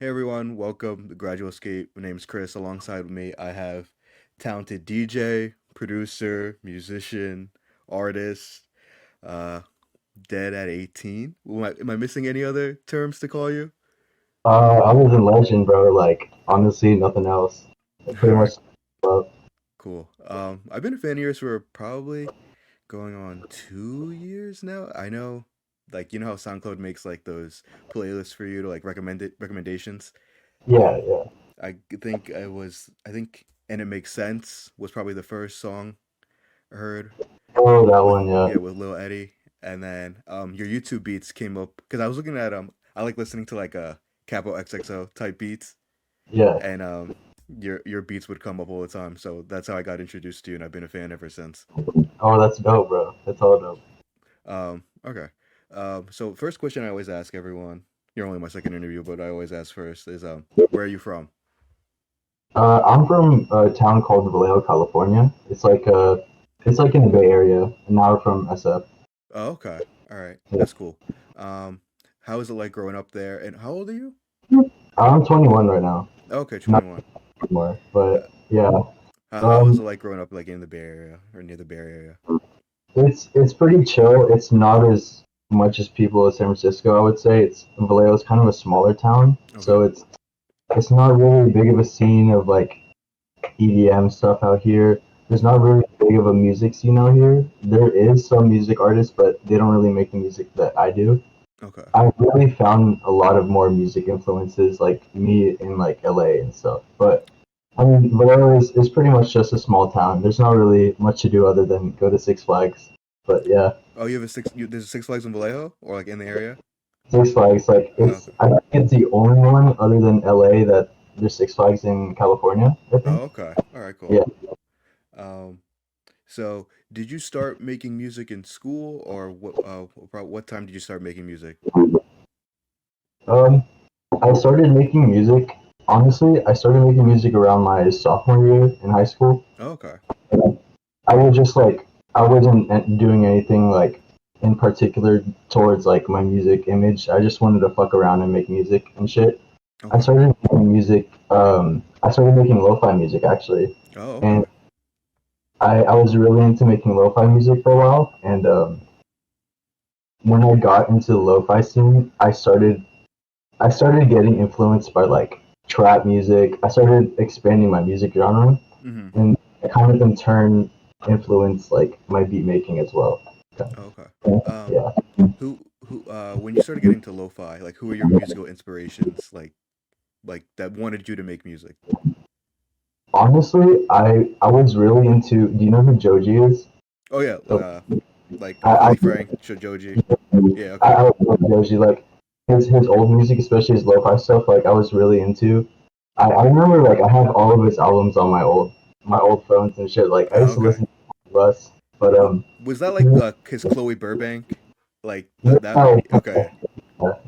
Hey everyone, welcome to Gradual Escape. My name is Chris. Alongside with me, I have talented DJ, producer, musician, artist, uh, Dead at 18. Am I missing any other terms to call you? Other than Legend, bro, like honestly, nothing else. All Pretty right, much. Love. cool. I've been a fan of yours for probably going on 2 years now. I know, like you know how SoundCloud makes like those playlists for you to like recommendations. Yeah, Um, yeah. I think, and it makes sense was probably the first song I heard Oh, that with one, yeah, with Lil Eddie, and then your YouTube beats came up because I was looking at I like listening to like Capo XXO type beats, yeah. and your beats would come up all the time, so that's how I got introduced to you, and I've been a fan ever since. Oh, that's dope, bro. That's all dope. Okay, so first question I always ask everyone. You're only my second interview, but I always ask first is where are you from? I'm from a town called Vallejo, California. It's like in the Bay Area, and now we're from SF. Oh, okay, all right, Yeah. that's cool. Um, how is it like growing up there, and how old are you? I'm 21 right now, Okay, not 21. anymore, Uh, but yeah. how is Um, it like growing up like in the Bay Area or near the Bay Area? it's pretty chill. It's not as much as people of San Francisco, I would say. It's Vallejo's kind of a smaller town, Okay. so it's not really big of a scene of like EDM stuff out here. There's not really big of a music scene out here. There is some music artists, but they don't really make the music that I do. Okay. I've really found a lot of more music influences like me in like LA and stuff. But I mean, Vallejo is pretty much just a small town. There's not really much to do other than go to Six Flags. But yeah, Oh, you have a there's a Six Flags in Vallejo or like in the area? Six Flags, like Okay. I think it's the only one other than LA that there's Six Flags in California, I think. Oh, okay. All right, cool. Yeah. Um, so did you start making music in school or what time did you start making music? Um, I started making music. Honestly, I started making music around my sophomore year in high school. Oh, okay. I was just like, I wasn't doing anything like in particular towards like my music image. I just wanted to fuck around and make music and shit. I Okay. started making music. I started making lo-fi music actually, Oh, and okay. I was really into making lo-fi music for a while. And when I got into the lo-fi scene, I started getting influenced by like trap music. I started expanding my music genre, Mm-hmm. and it kind of in turn influenced like my beat making as well. Oh, okay. Um, Yeah. who when you started getting to lo-fi, like who were your musical inspirations like that wanted you to make music? Honestly, I was really into. Do you know who Joji is? Oh yeah, So like I Philly Frank, Shojoji. Yeah, I, okay. I love Joji. Like his old music, especially his lo-fi stuff. Like I was really into. I remember like I have all of his albums on my old phones and shit. Like I Oh, used to okay. listen to Russ, but Was that like his Chloe Burbank? Like that? yeah, Okay.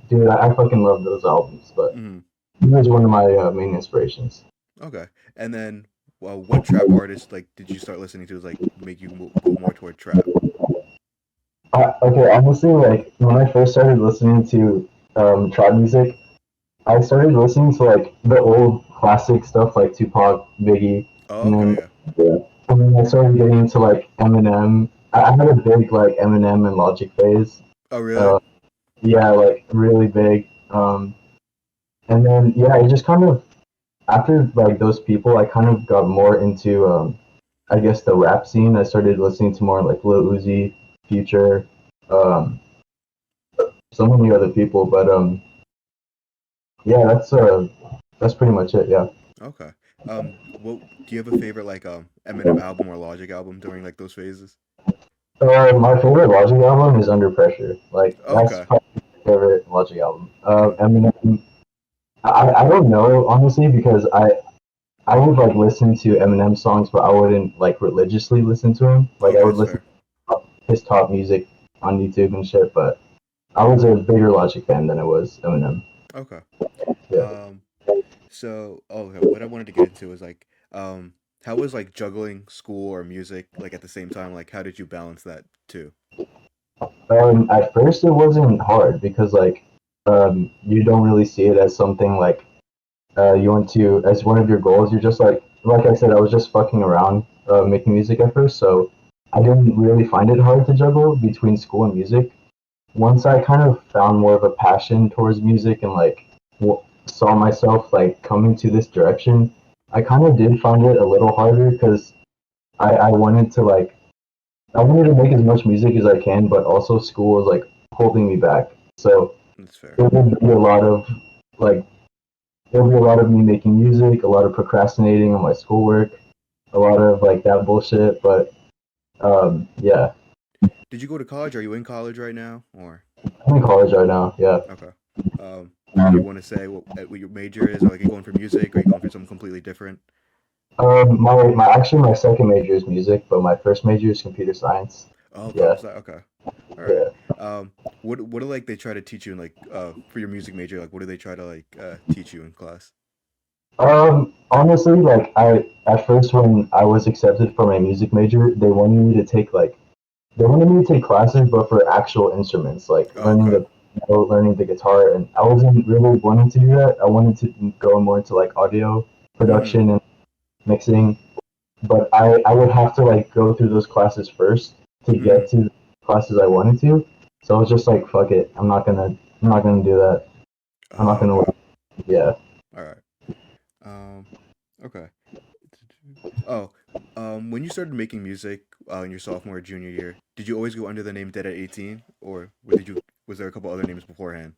dude, I fucking love those albums. But Hmm. he was one of my main inspirations. Okay. And then, well, what trap artist like did you start listening to? Like make you go more toward trap? Okay, honestly, like when I first started listening to trap music, I started listening to like the old classic stuff like Tupac, Biggie, Oh, and okay, then yeah. I started getting into like Eminem. I had a big like Eminem and Logic phase. Oh, really? Uh, yeah, like really big. And then yeah, it just kind of after like those people, I kind of got more into I guess the rap scene. I started listening to more like Lil Uzi, Future, um, so many other people. But yeah, that's pretty much it. Yeah. Okay. What do you have a favorite like Eminem album or Logic album during like those phases? My favorite Logic album is Under Pressure. Like that's Okay. probably my favorite Logic album. Hmm. Eminem. I don't know honestly because I would like listen to Eminem songs, but I wouldn't like religiously listen to him. Like I Okay, would that's listen fair. to his top music on YouTube and shit. But I was a bigger Logic fan than I was Eminem. Okay. Yeah. Um, okay, what I wanted to get into was like, how was like juggling school or music like at the same time? Like, how did you balance that too? At first it wasn't hard because like you don't really see it as something like you want to, as one of your goals, you're just like I said, I was just fucking around making music at first, so I didn't really find it hard to juggle between school and music. Once I kind of found more of a passion towards music and like saw myself like coming to this direction, I kind of did find it a little harder because I wanted to like I wanted to make as much music as I can, but also school was like holding me back. So That's fair. it would be a lot of like there'll be a lot of me making music, a lot of procrastinating on my schoolwork, a lot of like that bullshit. But yeah, Did you go to college? Are you in college right now? Or I'm in college right now. Yeah. okay. Um, do you want to say what your major is, or like are you going for music, or are you going for something completely different? My actually my second major is music, but my first major is computer science. Oh, Yeah, comp sci. Okay. All right. yeah. What do like they try to teach you in like for your music major? Like, what do they try to like teach you in class? Honestly, like I at first when I was accepted for my music major, they wanted me to take classes, but for actual instruments, like Oh, okay. learning the guitar, and I wasn't really wanting to do that. I wanted to go more into like audio Mm-hmm. production and mixing, but I would have to like go through those classes first to Mm-hmm. get to the classes I wanted to. So I was just like, fuck it, I'm not gonna do that. I'm not Oh, gonna. okay. Yeah. All right. Um. Okay. Oh. When you started making music in your sophomore or junior year, did you always go under the name Deadat18, or did you was there a couple other names beforehand?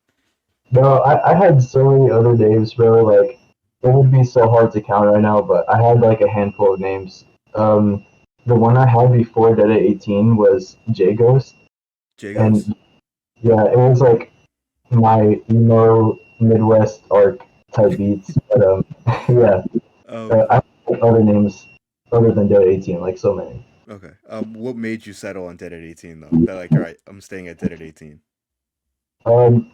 No, I had so many other names, bro. Like it would be so hard to count right now, but I had like a handful of names. Um, the one I had before Dead at 18 was J Ghost, Jagos. and yeah, it was like my emo Midwest arc type beats. But yeah, Um. I have other names other than Dead at 18, like so many. Okay. What made you settle on Deadat18 though? That like, all right, I'm staying at Deadat18. Um,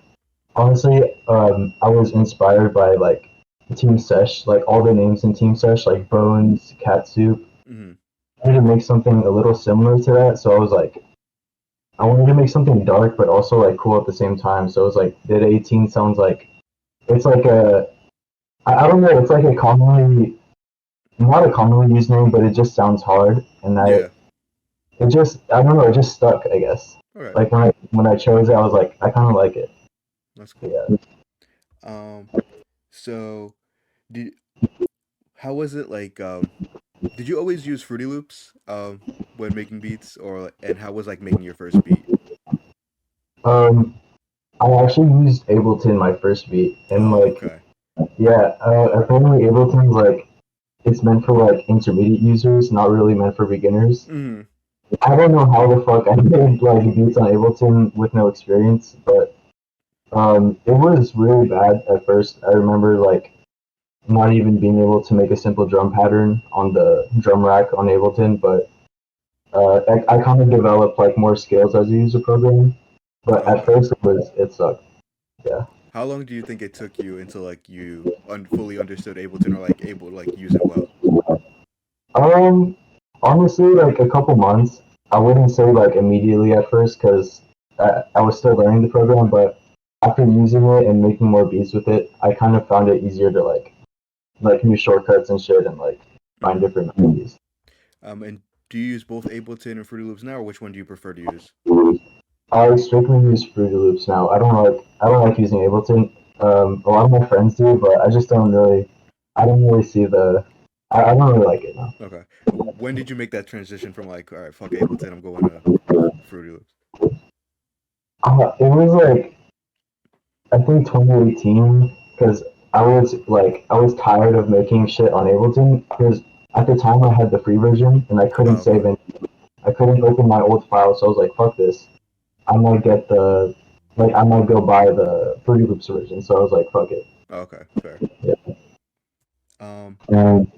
honestly, I was inspired by like Team Sesh, like all the names in Team Sesh, like Bones, Catsup. Mm-hmm. I wanted to make something a little similar to that. So I was like, I wanted to make something dark, but also like cool at the same time. So it was like, Did 18 sounds like it's like I don't know, it's like a commonly, not a commonly used name, but it just sounds hard. Yeah. I don't know, it just stuck, I guess. All right. Like when I chose it, I was like, I kind of like it. That's cool. Yeah. Um. So did how was it like? Did you always use Fruity Loops when making beats, or and how was like making your first beat? Um, I actually used Ableton my first beat, and Oh, like, okay. yeah, apparently Ableton's like, it's meant for like intermediate users, not really meant for beginners. Mm-hmm. I don't know how the fuck I made like beats on Ableton with no experience, but it was really bad at first. I remember like not even being able to make a simple drum pattern on the drum rack on Ableton, but I kind of developed like more skills as a user program. But at Okay. first it sucked. Yeah. How long do you think it took you until like you fully understood Ableton or like able to like use it well? Um, honestly, like a couple months. I wouldn't say like immediately at first because I was still learning the program, but after using it and making more beats with it, I kind of found it easier to like use shortcuts and shit and like find Mm-hmm. different melodies. And do you use both Ableton and Fruity Loops now, or which one do you prefer to use? I strictly use Fruity Loops now. I don't like using Ableton. A lot of my friends do, but I don't really see I don't really like it now. Okay. When did you make that transition from like, all right, fuck Ableton, I'm going to Fruity Loops? It was like I think 2018 because I was tired of making shit on Ableton because at the time I had the free version and I couldn't Oh, okay. save it. I couldn't open my old files, so I was like, fuck this. I might get the I might go buy the Fruity Loops version. So I was like, fuck it. Okay, fair. Yeah. Um, Um,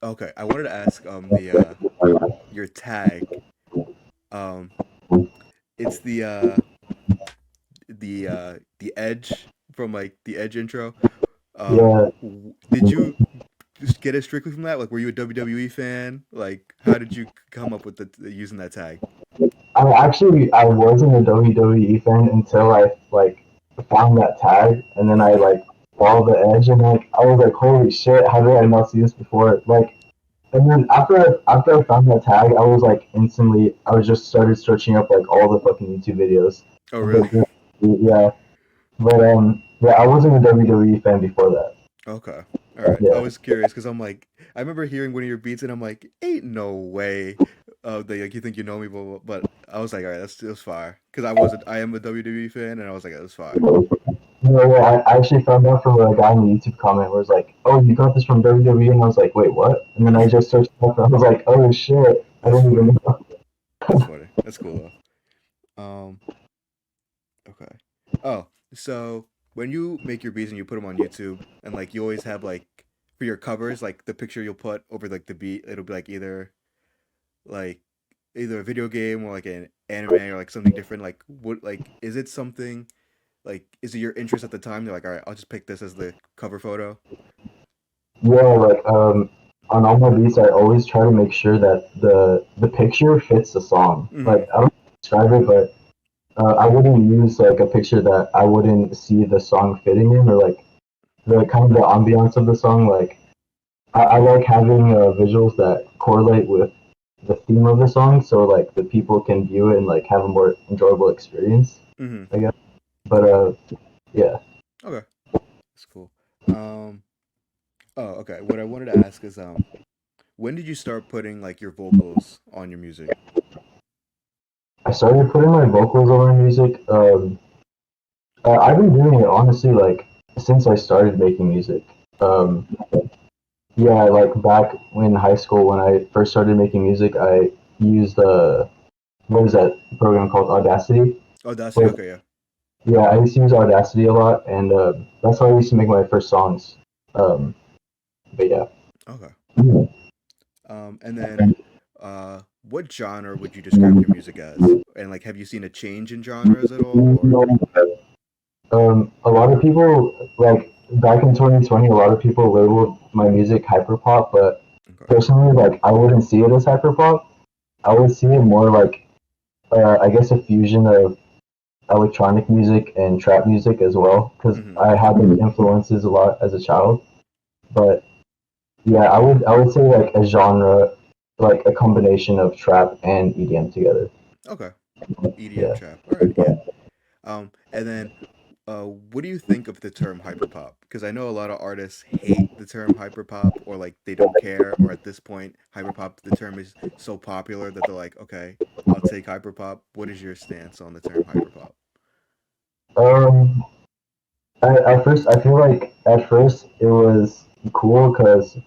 okay, I wanted to ask the your tag. Um, it's the Edge from like the Edge intro. yeah, Did you just get it strictly from that? Like, were you a WWE fan? Like, how did you come up with using that tag? I wasn't a WWE fan until I like found that tag, and then I Okay. fall the edge, and like I was like, holy shit, how did I not see this before? Like, and then after I found that tag, I was like instantly, I was just started searching up like all the fucking YouTube videos. Oh, Of really? yeah, but yeah, I wasn't a WWE fan before that. Okay. All right. I Yeah, was curious because I'm like, I remember hearing one of your beats and I'm like, ain't no way. That like you think you know me, but I was like, all right, that's fire. Because I am a WWE fan, and I was like, that's fire. no, yeah, I actually found out from a guy in the YouTube comment where it's like, oh, you got this from WWE, and I was like, wait, what? And then I just searched it up, and I was like, oh shit, I That's don't even funny. know. That's funny. That's cool though. Okay. Oh, so when you make your beats and you put them on YouTube, and like you always have like for your covers, like the picture you'll put over like the beat, it'll be like either a video game or like an anime or like something different. Like what like is it something like is it your interest at the time? They're like, all right, I'll just pick this as the cover photo. Yeah, like on all my beats, I always try to make sure that the picture fits the song. Mm-hmm. Like I don't describe it, but I wouldn't use like a picture that I wouldn't see the song fitting in, or like the kind of the ambiance of the song. Like I like having visuals that correlate with the theme of the song, so like the people can view it and like have a more enjoyable experience, Mm-hmm. I guess. But Okay. yeah. Okay. That's cool. Um. Oh, okay. What I wanted to ask is, when did you start putting like your vocals on your music? I started putting my vocals on my music. I've been doing it honestly like since I started making music. Okay. Um, yeah, like back in high school when I first started making music, I used what is that program called Audacity? Audacity. But Okay. Yeah. yeah, I used to use Audacity a lot, and that's how I used to make my first songs. Um, but yeah. Okay. And then, what genre would you describe your music as? And like, have you seen a change in genres at all, or? A lot of people like back in 2020, a lot of people labeled my music hyperpop, but Okay. personally, like I wouldn't see it as hyperpop. I would see it more like I guess a fusion of electronic music and trap music as well, because Mm-hmm. I had those influences a lot as a child. But yeah, I would say like a genre, like a combination of trap and EDM together. Okay. EDM Yeah. trap. All right. Yeah. And then, what do you think of the term hyperpop? Because I know a lot of artists hate the term hyperpop, or like they don't care, or at this point, hyperpop, the term is so popular that they're like, okay, I'll take hyperpop. What is your stance on the term hyperpop? Um, I feel like at first it was cool because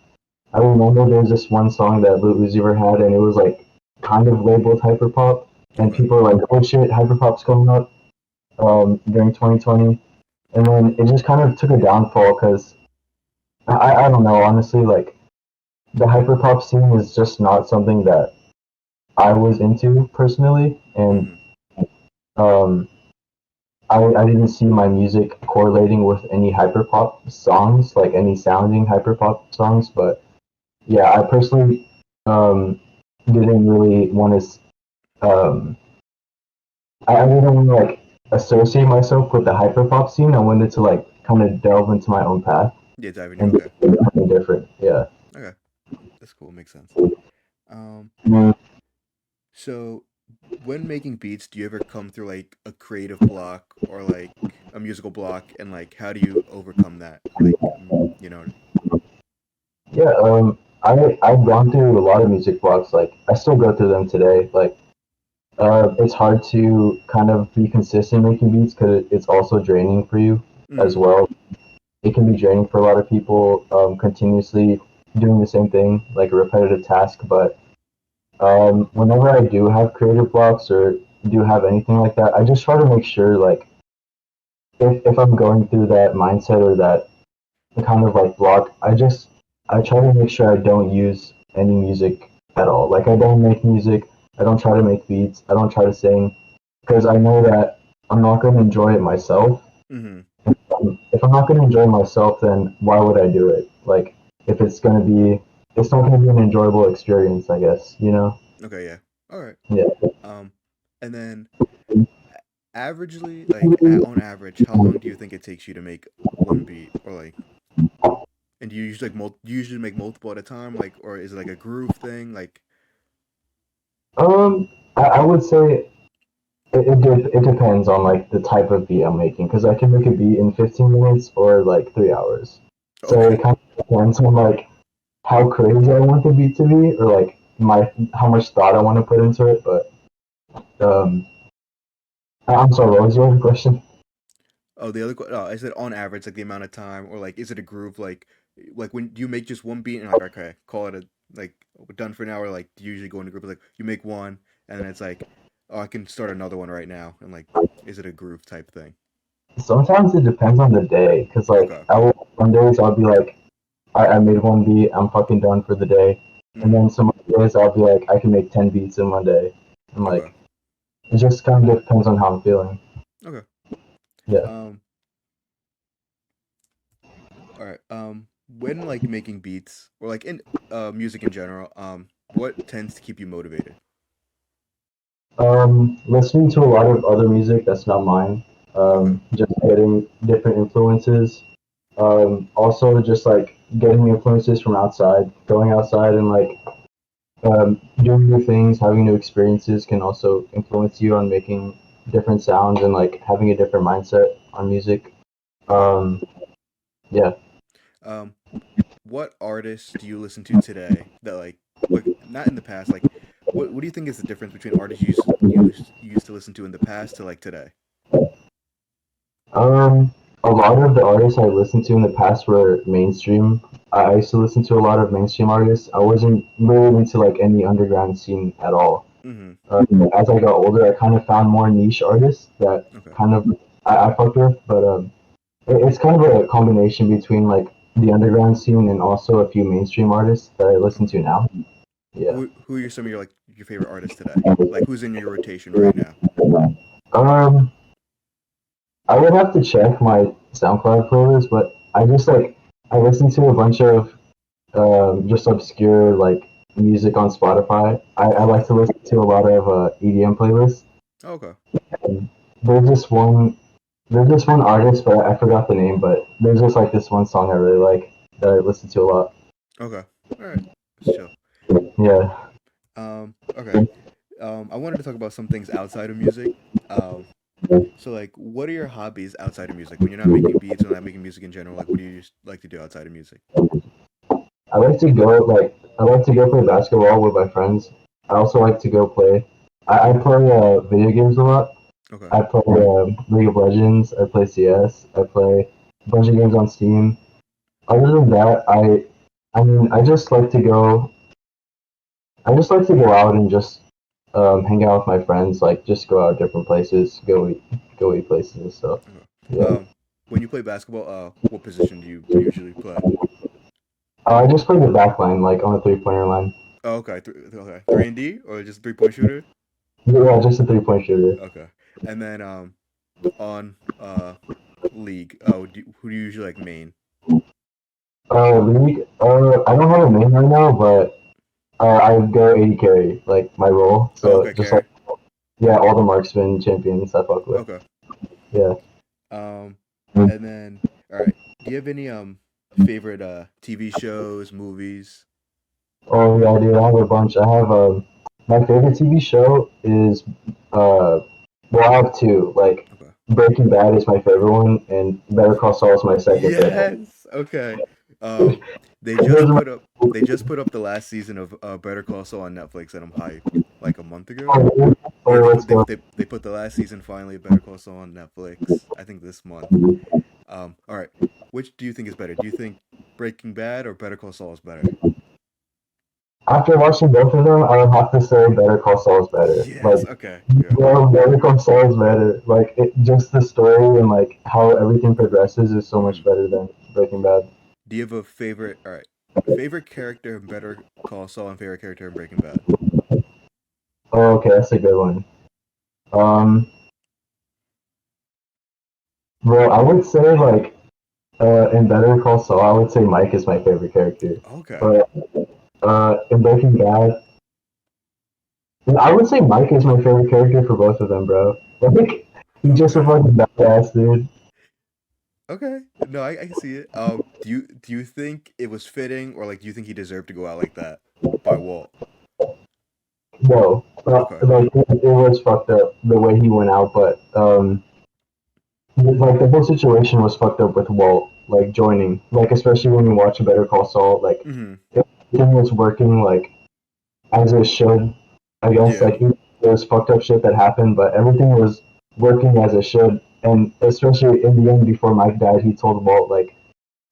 I remember there was this one song that Lil Uzi Vert had, and it was like kind of labeled hyperpop, and Okay. people were like, "Oh shit, hyperpop's coming up." During 2020, and then it just kind of took a downfall because I don't know honestly, like the hyperpop scene is just not something that I was into personally, and Mm-hmm. um, I didn't see my music correlating with any hyperpop songs, like any sounding hyperpop songs. But yeah, I personally um, didn't really want to. I didn't want to like associate myself with the hyperpop scene. I wanted to like kind of delve into my own path Yeah, diving your and do okay. something different. Yeah. Okay. That's cool. Makes sense. Um, Mm, so when making beats, do you ever come through like a creative block or like a musical block, and like how do you overcome that? Like, you know. yeah. I've gone through a lot of music blocks. Like I still go through them today. Like it's hard to kind of be consistent making beats because it's also draining for you as Mm-hmm. well. It can be draining for a lot of people, continuously doing the same thing, like a repetitive task. But whenever I do have creative blocks or do have anything like that, I just try to make sure, like, if I'm going through that mindset or that kind of like block, I try to make sure I don't use any music at all. Like, I don't make music, I don't try to make beats, I don't try to sing, because I know that I'm not going to enjoy it myself. Mm-hmm. If I'm not going to enjoy myself, then why would I do it? Like, if it's going to be, it's not going to be an enjoyable experience, I guess, you know? Okay. Yeah. All right. Yeah. Um, and then averagely, like on average, how long do you think it takes you to make one beat, or like, and do you usually do you usually make multiple at a time, like, or is it like a groove thing, like? I would say it depends on like the type of beat I'm making because I can make a beat in 15 minutes or like 3 hours. So Okay, it kind of depends on like how crazy I want the beat to be or like my how much thought I want to put into it. But um, I'm sorry, what was your other question? oh, oh, I said on average, like the amount of time, or like, is it a groove, like when do you make just one beat and like, okay, call it a, like, we're done for now, or like, do you usually go into group, like, you make one and then it's like, oh, I can start another one right now, and like, is it a groove type thing? Sometimes it depends on the day because like Okay. some days I'll be like I made one beat, I'm fucking done for the day. And Mm-hmm. then some other days I'll be like, I can make 10 beats in one day. And Okay. like, it just kind of depends on how I'm feeling. Okay. Yeah. Um. All right. When like making beats or like in music in general, what tends to keep you motivated? Listening to a lot of other music that's not mine. Okay. Just getting different influences. Also just like getting influences from outside, going outside and like doing new things, having new experiences can also influence you on making different sounds and like having a different mindset on music. Okay. Um, yeah. Um. What artists do you listen to today that like not in the past, like what do you think is the difference between artists you used to listen to in the past to like today? Um, a lot of the artists I listened to in the past were mainstream. I used to listen to a lot of mainstream artists. I wasn't really into like any underground scene at all. Mm-hmm. As I got older, I kind of found more niche artists that Okay. kind of I fucked with, but it's kind of a combination between like the underground scene and also a few mainstream artists that I listen Okay. to now. Yeah. Who are some of your like your favorite artists today? Like who's in your rotation right now? Um, I would have to check my SoundCloud playlist, but I just like I listen to a bunch of just obscure like music on Spotify. I Okay. like to listen to a lot of EDM playlists. Okay. And there's this one there's this one artist, but I forgot the name. But there's just like this one song I really like that I listen to a lot. Okay. All right. Let's chill. Yeah. Okay. I wanted to talk about some things outside of music. Um, so like, what are your hobbies outside of music? When you're not making beats or not making music in general, like, what do you just like to do outside of music? I like to go play basketball with my friends. I also like to go play. I play video games a lot. Okay. I play League of Legends. I play CS. I play a bunch of games on Steam. Other than that, I mean, I just like to go out and just hang out with my friends. Like just go out different places, go eat places and stuff. Okay. Yeah. When you play basketball, what position do you usually play? I just play the back line, like on the 3 pointer line. Oh, okay. Okay. 3-and-D or just 3-point shooter? Yeah, just a 3 point shooter. Okay. And then on league, who do you usually like main? League. I don't have a main right now, but I go 80 carry, like my role. Oh, So okay, just like carry. yeah, all the marksman champions I fuck with. Okay. Yeah. Um, and then all right. Do you have any favorite TV shows, movies? Oh yeah, dude, I have a bunch. I have my favorite TV show is well, I have two. Like Okay. Breaking Bad is my favorite one, and Better Call Saul is my second favorite. Yes. Okay. Um, they Those just are my put up they just put up the last season of Better Call Saul on Netflix, and I'm hyped. Like a month ago. oh, Yeah, oh, let's go. they put the last season finally of Better Call Saul on Netflix. I think this month. All right. Which do you think is better? Do you think Breaking Bad or Better Call Saul is better? After watching both of them, I would have to say Better Call Saul is better. Yes. Like, Okay. Yeah. well, Better Call Saul is better. Like, just the story and like how everything progresses is so Hmm. much better than Breaking Bad. Do you have a favorite? All right. Favorite character in Better Call Saul and favorite character in Breaking Bad? Oh, okay, that's a good one. Um, well, I would say like in Better Call Saul, I would say Mike is my favorite character. Okay. But in Breaking Bad, I would say Mike is my favorite character for both of them, bro. Like, He's just a Okay. fucking badass, dude. Okay. No, I can see it. Do you think it was fitting, or like do you think he deserved to go out like that by Walt? No, Okay. like it was fucked up the way he went out, but like the whole situation was fucked up with Walt like joining, like especially when you watch Better Call Saul, like Mm-hmm. everything was working like as it should. I guess Yeah. like there was fucked up shit that happened, but everything was working as it should. And especially in the end, before Mike died, he told Walt like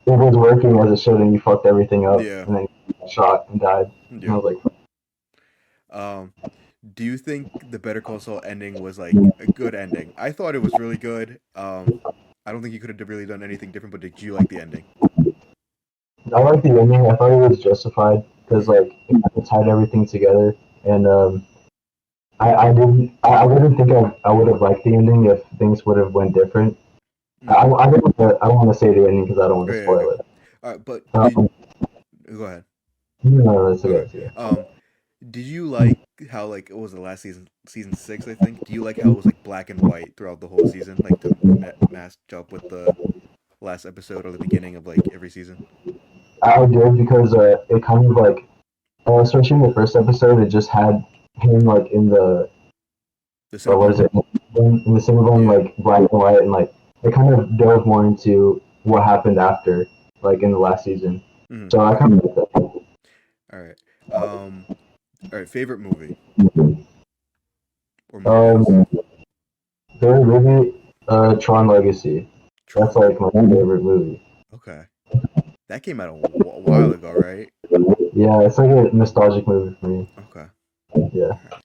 it was working as it should, and you fucked everything up, Yeah. and then he got shot and died. And I Yeah. was like, Um, do you think the Better Call Saul ending was like a good ending? I thought it was really good. I don't think you could have really done anything different. But did you like the ending? I like the ending. I thought it was justified because Mm-hmm. like it tied everything together, and I didn't. I wouldn't think I would have liked the ending if things would have went different. Mm-hmm. I don't want to say the ending because I don't want Oh, to yeah. Okay. spoil it. All right. But did Um, go ahead. no, it's okay. Okay. It's okay. Did you like how like it was the last season, season six, I think? Do you like how it was like black and white throughout the whole season, like to match up with the last episode or the beginning of like every season? I did because it kind of like, especially in the first episode, it just had him like in the The what is Cinnabon. it in the Cinnabon Yeah. like black and white, and like it kind of delved more into what happened after, like in the last season. Mm-hmm. So I kind of like that. All right. All right. Favorite movie or movies? Um, Favorite movie, Tron Legacy. That's Tron like my Legacy. favorite movie. Okay. That came out a while ago, right? Yeah, it's like a nostalgic movie for me. Okay. Yeah. All right.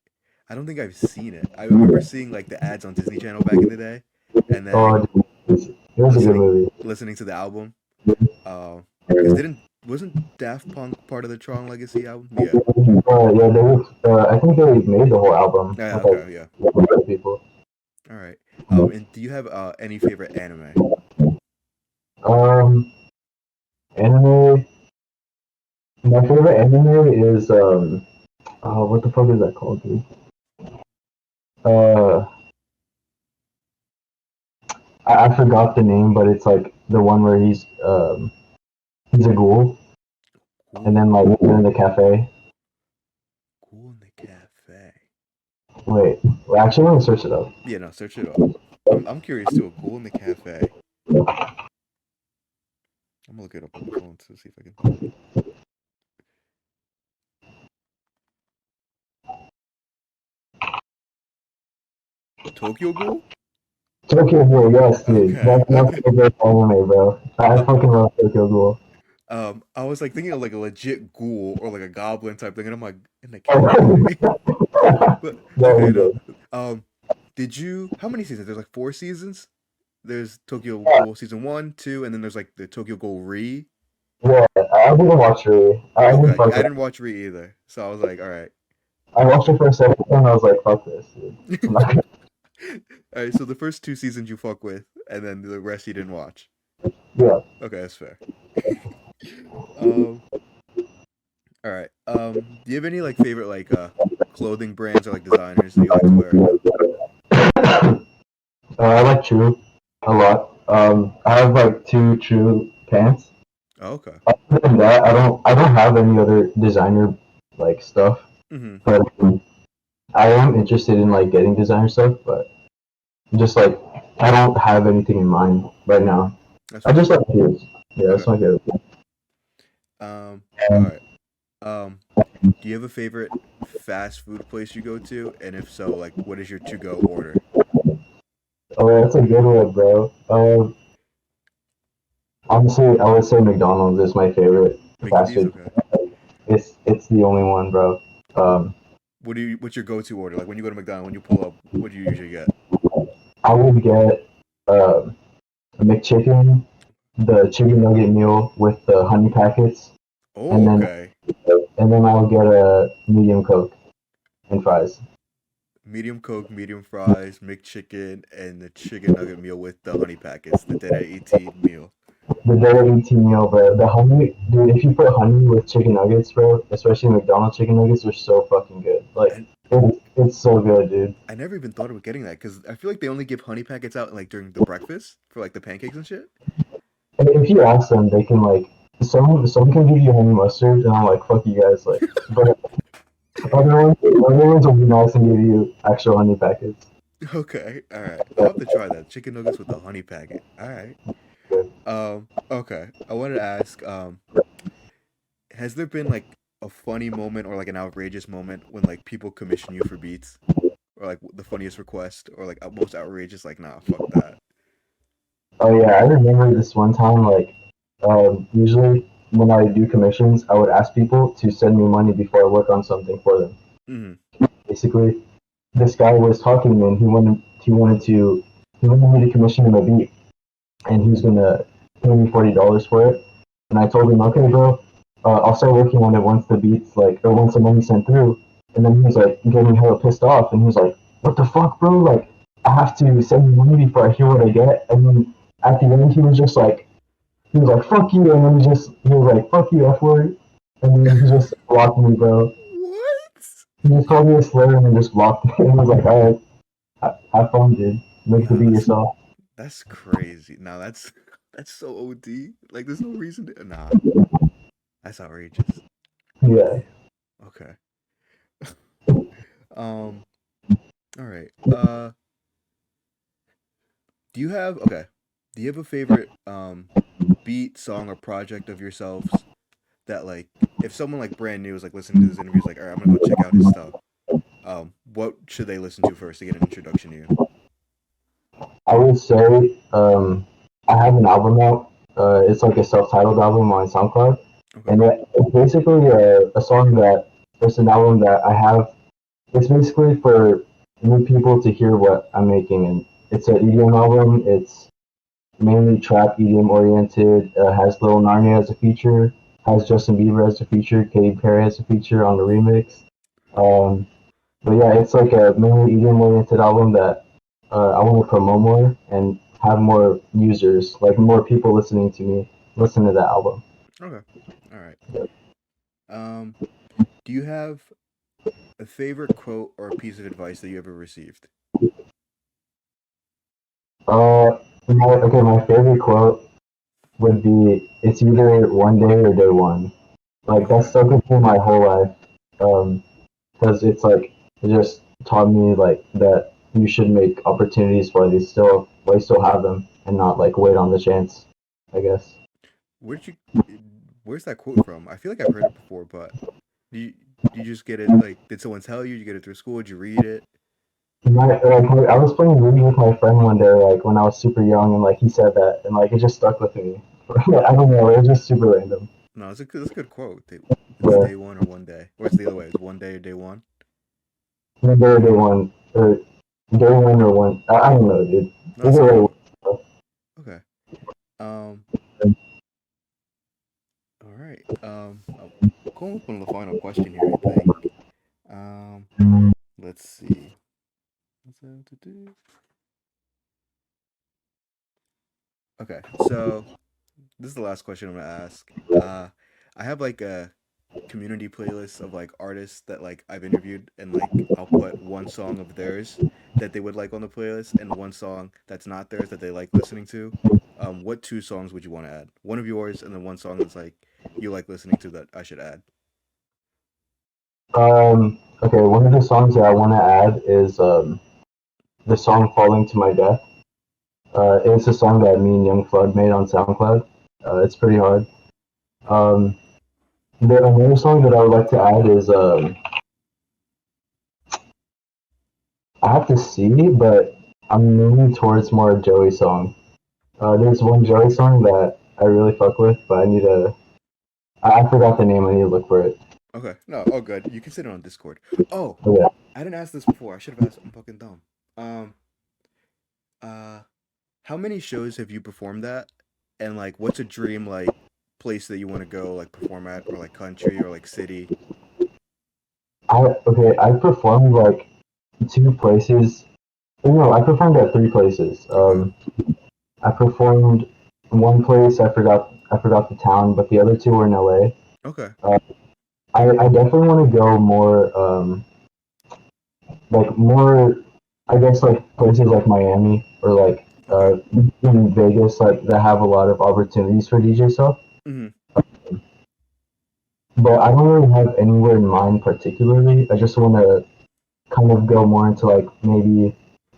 I don't think I've seen it. I remember seeing like the ads on Disney Channel back in the day, and then Oh, dude, it was a good listening movie. listening to the album. Because didn't wasn't Daft Punk part of the Tron Legacy album? Yeah. Yeah, they were, I think they made the whole album Yeah. with like Okay. Yeah. other people. All right. And do you have any favorite anime? Um, Anime. My favorite anime is what the fuck is that called, dude? Uh, I forgot the name, but it's like the one where he's a ghoul, and Cool. then like they're in the cafe. Cool in the cafe. Wait, well, actually, let me search it up. Yeah. No. Search it up. I'm curious too. Cool in the cafe. I'm gonna look it up on my phone to see if I can. Tokyo Ghoul. Tokyo Ghoul, yes, dude. Okay. That's my Okay. favorite anime, bro. I Uh, fucking love Tokyo Ghoul. I was like thinking of like a legit ghoul or like a goblin type thing, and I'm like in the cafe. But That okay, was no. good. Um, did you? How many seasons? There's like four seasons. There's Tokyo Ghoul season one, two, and then there's like the Tokyo Ghoul Re. Yeah, I didn't watch it. I didn't Okay, fuck yeah, I with didn't it. watch Re either, so I was like, all right. I watched it for a second and I was like, fuck this, dude. I'm not gonna, All right, so the first two seasons you fuck with, and then the rest you didn't watch. yeah. Okay, that's fair. um, all right. Do you have any like favorite like clothing brands or like designers that you like to wear? I like True a lot. I have like two True pants. Oh, okay. Other than that, I don't have any other designer like stuff. Mm-hmm. But I am interested in like getting designer stuff, but just like I don't have anything in mind right now. That's I fair. just like shoes. Yeah, that's Okay. my favorite. Um. All right. Um. Do you have a favorite fast food place you go to? And if so, like, what is your to-go order? Oh, that's a good one, bro. Honestly, I would say McDonald's is my favorite fast McD's. food. Okay. It's the only one, bro. Um, What do you? What's your go-to order? Like when you go to McDonald's, when you pull up, what do you usually get? I would get a McChicken, the chicken nugget meal with the honey packets, and Oh, then okay. I'll get a medium Coke and fries. Medium Coke, medium fries, McChicken, and the chicken nugget meal with the honey packets, the Deadat18 meal. The Deadat18 meal, bro. The honey, dude. If you put honey with chicken nuggets, bro, especially McDonald's chicken nuggets, are so fucking good. Like, And It's so good, dude. I never even thought about getting that because I feel like they only give honey packets out like during the breakfast for like the pancakes and shit. And if you ask them, they can like some can give you honey mustard, and I'm like, fuck you guys, like. But other ones will be nice and give you actual honey packets. Okay, all right. I'll have to try that chicken nuggets with the honey packet. All right. Okay. I wanted to ask, has there been like a funny moment or like an outrageous moment when like people commission you for beats, or like the funniest request, or like most outrageous, like nah, fuck that. Oh yeah, I remember this one time. Like, usually when I do commissions, I would ask people to send me money before I work on something for them. Mm-hmm. Basically, this guy was talking to me, and he wanted me to commission him a beat, and he was gonna pay me $40 for it. And I told him, okay, bro, I'll start working on it once the beats like or once the money's sent through. And then he was like getting hella pissed off, and he was like, what the fuck, bro? Like, I have to send you money before I hear what I get. And then at the end, he was like, fuck you, and then he was like, fuck you, F word, and then he just blocked me, bro. What? He just called me a slur and then just blocked me. And I was like, alright, have fun, dude. Make the Nah, beat yourself. that's crazy. Nah, that's that's so OD. Like, there's no reason to. Nah, that's outrageous. Yeah. Damn. Okay. Um. All right. Do you have okay? Do you have a favorite beat, song, or project of yourselves that like if someone like brand new is like listening to this interview is like, all right, I'm gonna go check out his stuff. What should they listen to first to get an introduction to you? I would say I have an album out. It's like a self-titled album on SoundCloud, Okay. and it's basically a song that it's an album that I have. It's basically for new people to hear what I'm making, and it's an EDM album. It's mainly trap EDM oriented. Has Lil Narnia as a feature. Has Justin Bieber as a feature. Katy Perry as a feature on the remix. Um, but yeah, it's like a mainly EDM oriented album that I want to promote more and have more users, like more people listening to me, listen to that album. Okay. All right. Um, do you have a favorite quote or a piece of advice that you ever received? My favorite quote would be, "It's either one day or day one." Like that's Okay. stuck with me my whole life, because it's like it just taught me like that you should make opportunities while you still have them, and not like wait on the chance. I guess. Where did you? Where's that quote from? I feel like I've heard it before, but do you, do you just get it like? Did someone tell you? Did you get it through school? Did you read it? I was playing Ruby with my friend one day, like when I was super young, and like he said that, and like it just stuck with me. I don't know, it was just super random. No, it's a good quote. It's Yeah, day one or one day, or it's the other way. It's one day or day one. day one or I don't know, dude. No, that's a Either good way. one. Okay. Um. All right. I'm going up on the final question here. I think. Um. Let's see. What's I have to do? Okay. So this is the last question I'm gonna ask. I have like a community playlist of like artists that like I've interviewed, and like I'll put one song of theirs that they would like on the playlist and one song that's not theirs that they like listening to. What two songs would you want to add? One of yours and then one song that's like you like listening to that I should add. Okay, one of the songs that I want to add is the song "Falling to My Death." It's a song that me and Young Flood made on SoundCloud. It's pretty hard. Um, another song that I would like to add is I have to see, but I'm leaning towards more a Joey song. There's one Joey song that I really fuck with, but I forgot the name. I need to look for it. Okay, no, oh good. You can sit it on Discord. Oh, But yeah. I didn't ask this before. I should have asked. I'm fucking dumb. Um, uh, how many shows have you performed at? And like, what's a dream like place that you want to go like perform at, or like country, or like city? I performed like two places. No, I performed at three places. Okay, I performed one place. I forgot the town, but the other two were in LA. okay, I definitely want to go more like more, I guess like places like Miami or like Okay. in Vegas, like that have a lot of opportunities for DJ stuff. Hmm. But I don't really have anywhere in mind particularly. I just want to kind of go more into like maybe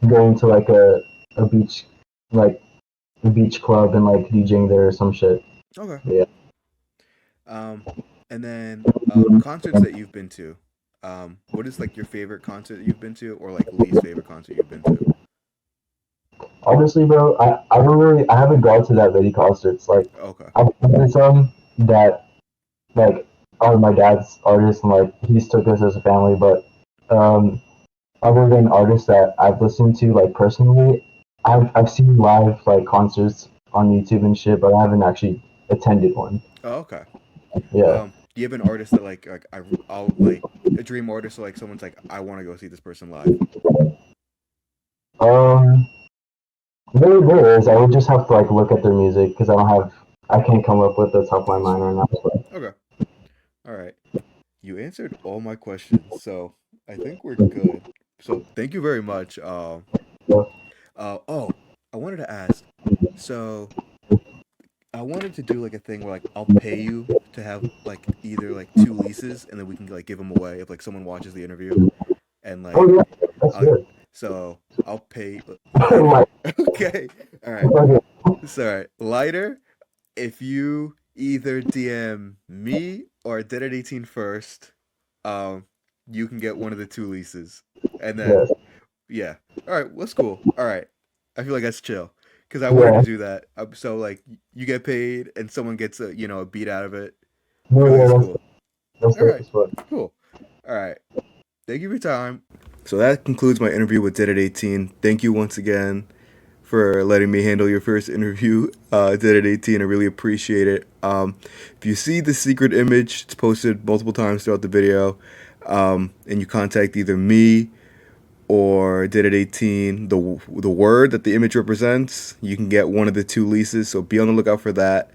going to like a beach, like a beach club and like DJing there or some shit. Okay. Yeah. Um, and then concerts that you've been to. What is like your favorite concert that you've been to, or like least favorite concert you've been to? Honestly, bro, I don't really I haven't gone to that many concerts. Like Okay. I've been to some that like are my dad's artists and like he's took us as a family, but um other than artists that I've listened to like personally, I've seen live like concerts on YouTube and shit, but I haven't actually attended one. Oh, okay. Yeah. Do you have an artist that I'll like a dream artist, or like someone's like I want to go see this person live? Um, there is. I would just have to like look at their music because I can't come up with the top of my That's mind fair. right now. So, Okay. All right. You answered all my questions, so I think we're good. So thank you very much. yeah. Oh, I wanted to ask. So I wanted to do like a thing where like I'll pay you to have like either like two leases, and then we can like give them away if like someone watches the interview, and Oh like yeah, that's I good. so I'll pay Like, lighter. Okay. All right. okay. Sorry, lighter. If you either DM me or Deadat18 first, um, you can get one of the two leases, and then Yes. yeah. All right, that's cool. All right, I feel like that's chill because I wanted to Yeah. do that. So like you get paid and someone gets a beat out of it. I No, feel like yeah, it's cool. that's All dope right, as fuck. cool. All right, thank you for your time. So that concludes my interview with Deadat18. Thank you once again for letting me handle your first interview. Deadat18. I really appreciate it. If you see the secret image, it's posted multiple times throughout the video, and you contact either me or Deadat18, the word that the image represents, you can get one of the two leases. So be on the lookout for that.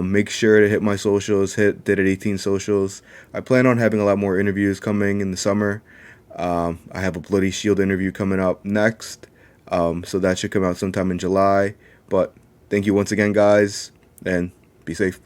Make sure to hit my socials, hit Deadat18 socials. I plan on having a lot more interviews coming in the summer. I have a Bloody Shield interview coming up next, so that should come out sometime in July. But thank you once again, guys, and be safe.